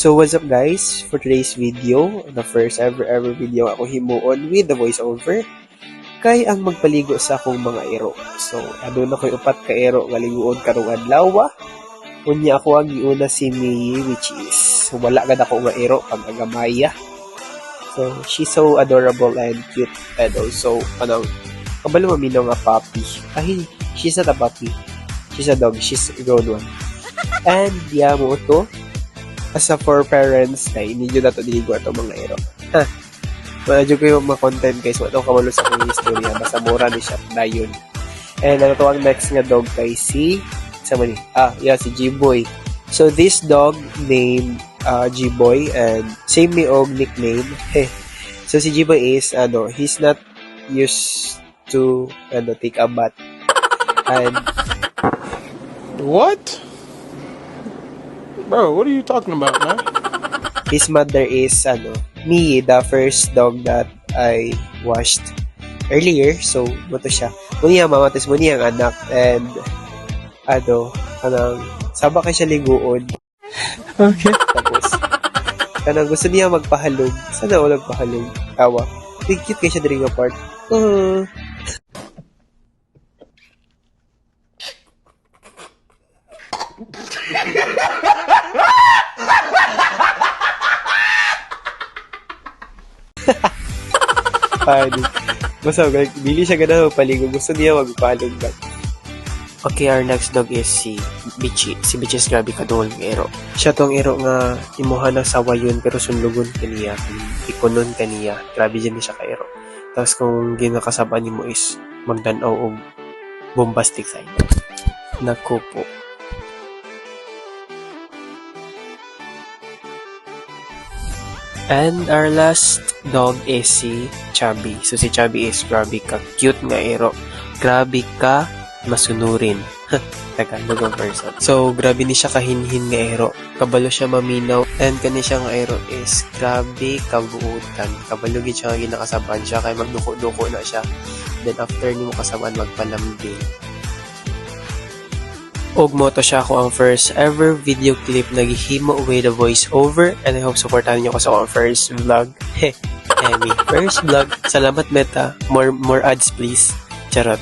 So what's up guys, for today's video, the first ever video ako himuon with the voiceover, kay ang magpaligo sa akong mga ero. So adun ako'y upat ka ero nga liguon karong adlaw. Unya ako ang giuna si Mie, which is wala gad ako nga ero pag agamaya. So she's so adorable and cute, and also kabalo maminaw nga puppy. Ay, she's not a puppy, she's a dog, she's a grown one. And yeah, mo to as a for parents, kay ninyo na to diligo ato mga ero. Ha, medyo ko yung mga content guys, wala kabalo sa akong history, basta mura ni siya dayon. And ano to ang next nga dog kay si si G-Boy. So this dog named G-Boy, and same me og nickname. So si G-Boy is he's not used to take a bath. And what? Bro, what are you talking about, man? his mother is me, the first dog that I washed earlier. So buto siya. Muni ang mama, tapos muni ang anak, and sabak kay siya liguon. Okay. Tapos gusto niya magpahalog. Sana wala magpahalog. Tawa. Cute kay siya diri nga part. Basta bili siya gana magpaligo. Gusto niya magpalog lang. Okay, our next dog is si Bichi. Si Bichi is grabe kadungol ng ero. Siya tong ero nga imuha ng sawayon pero sunlugon kaniya. Ikonon kaniya. Grabe dyan siya ka ero. Tapos kung ginakasabaan ni mo is magdanaw o bombastic side. Naku po. And our last dog is si Chubby. So si Chubby is grabe ka cute nga ero. Grabe ka masunurin. Tagalog ang person. So grabe ni siya kahinhin nga ero. Kabalo siya maminaw. And kani siya nga ero is grabe kabuutan. Kabalo gid siya nga ginakasaban siya kay magduko-duko na siya. Then after nimo kasaban magpalambing. Og mo to siya ako ang first ever video clip na gihimo with the voice over, and I hope supportahan niyo ko sa akong first vlog. First vlog. Salamat Meta. More ads please. Charot.